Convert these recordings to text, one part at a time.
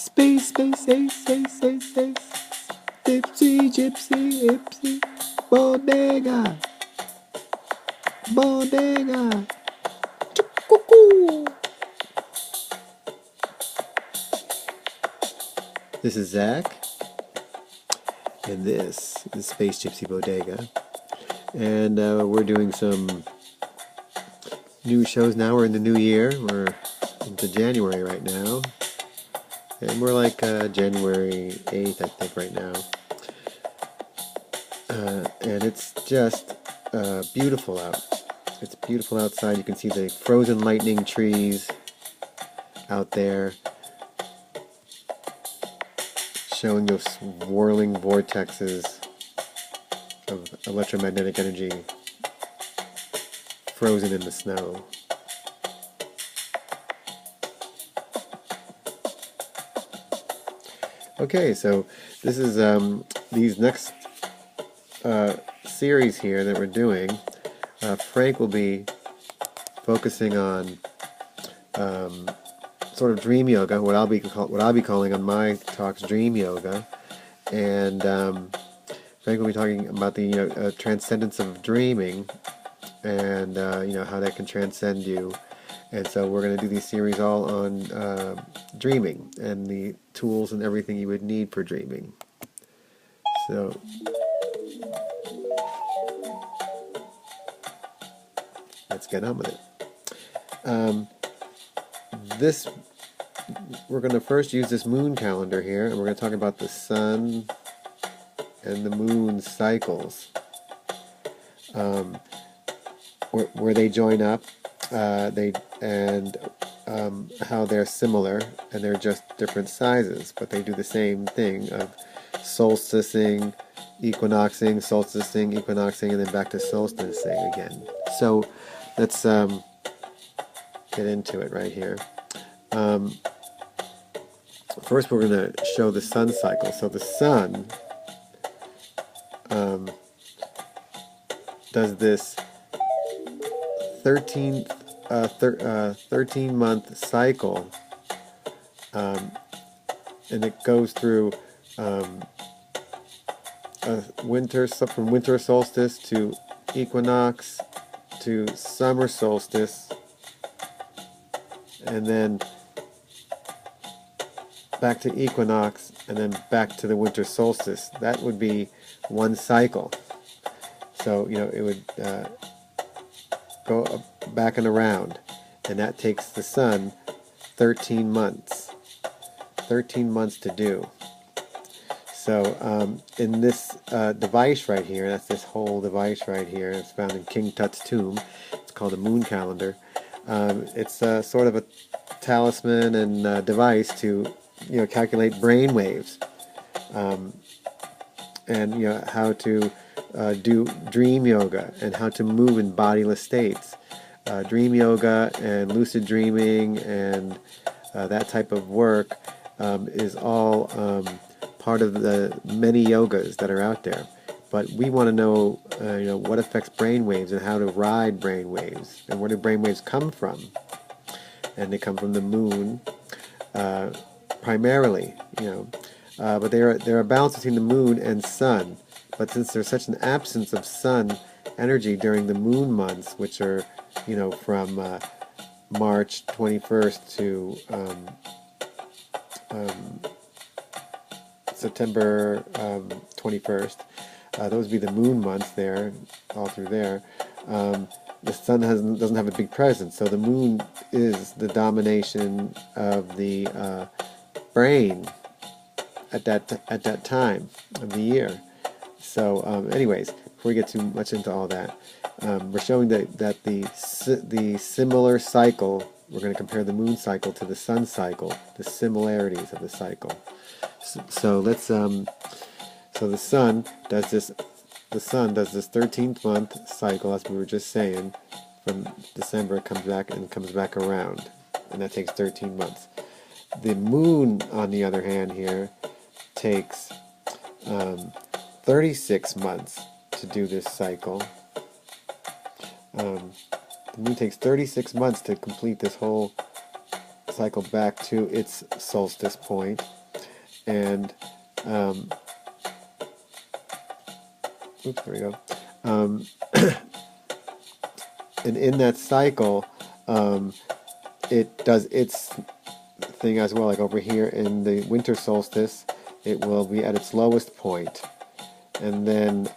Space, Dipsy, Gypsy, Ipsy, Bodega, Bodega, Cuckoo. This is Zach, and this is Space Gypsy Bodega, and we're doing some new shows now. We're in the new year. We're into January right now, and we're like January 8th, I think, right now. And it's just beautiful out. It's beautiful outside. You can see the frozen lightning trees out there, showing those swirling vortexes of electromagnetic energy frozen in the snow. Okay, so this is these next series here that we're doing. Frank will be focusing on sort of dream yoga, what I'll be calling on my talks dream yoga, and Frank will be talking about the transcendence of dreaming, and how that can transcend you. And so we're going to do these series all on dreaming and the tools and everything you would need for dreaming. So let's get on with it. We're going to first use this moon calendar here, and we're going to talk about the sun and the moon cycles, where they join up, how they're similar, and they're just different sizes, but they do the same thing of solsticing, equinoxing, and then back to solsticing again. So let's get into it right here. First, we're going to show the sun cycle. So the sun does this 13-month cycle, and it goes through from winter solstice to equinox to summer solstice, and then back to equinox, and then back to the winter solstice. That would be one cycle. So it would go back and around, and that takes the sun 13 months. 13 months to do. So in this device right here, that's this whole device right here, it's found in King Tut's tomb. It's called a moon calendar. It's sort of a talisman and device to calculate brain waves, and how to do dream yoga and how to move in bodiless states. Dream yoga and lucid dreaming and that type of work is all part of the many yogas that are out there. But we want to know, what affects brain waves and how to ride brain waves, and where do brain waves come from? And they come from the moon, primarily, but they're a balance between the moon and sun. But since there's such an absence of sun energy during the moon months, which are, from March 21st to September 21st, those would be the moon months there, all through there. The sun doesn't have a big presence, so the moon is the domination of the brain at that time of the year. So, anyways, before we get too much into all that, we're showing that the similar cycle. We're going to compare the moon cycle to the sun cycle, the similarities of the cycle. So let's. So the sun does this. The sun does this 13th month cycle, as we were just saying. From December, it comes back around, and that takes 13 months. The moon, on the other hand, here takes 36 months to do this cycle. The moon takes 36 months to complete this whole cycle back to its solstice point, and oops, there we go. And in that cycle, it does its thing as well. Like over here in the winter solstice, it will be at its lowest point, and then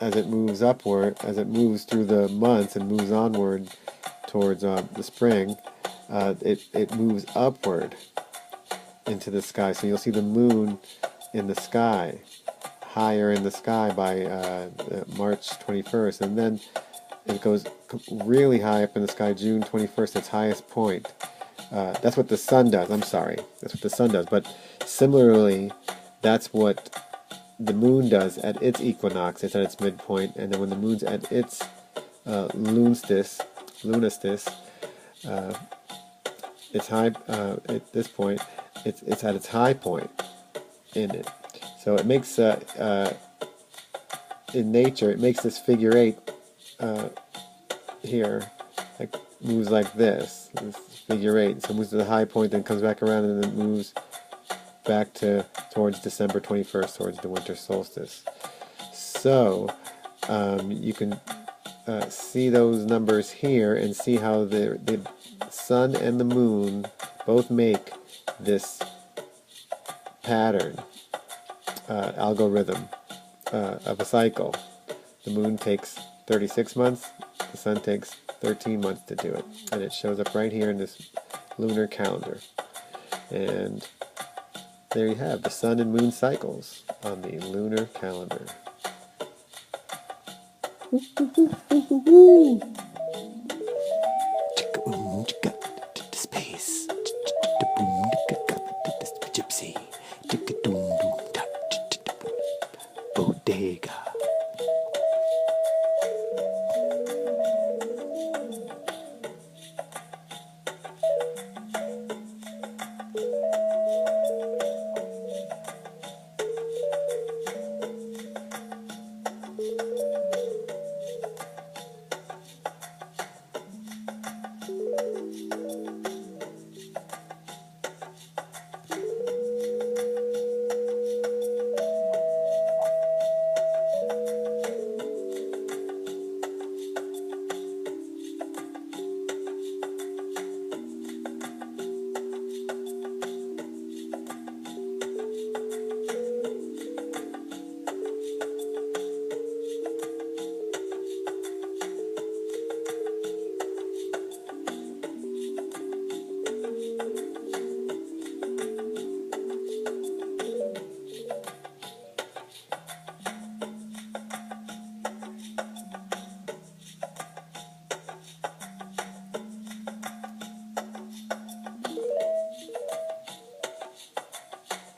as it moves upward, as it moves through the months and moves onward towards the spring, it moves upward into the sky. So you'll see the moon in the sky, higher in the sky by March 21st, and then it goes really high up in the sky June 21st, its highest point. That's what the sun does. I'm sorry, that's what the sun does. But similarly, that's what the moon does at its equinox. It's at its midpoint, and then when the moon's at its lunastice, it's high at this point. It's at its high point in it. So it makes in nature, it makes this figure 8 here, like moves like this figure 8. So it moves to the high point, then comes back around, and then moves back towards December 21st, towards the winter solstice. So you can see those numbers here and see how the sun and the moon both make this pattern, algorithm of a cycle. The moon takes 36 months, the sun takes 13 months to do it, and it shows up right here in this lunar calendar. And there you have the sun and moon cycles on the lunar calendar. Space. Gypsy. Bodega.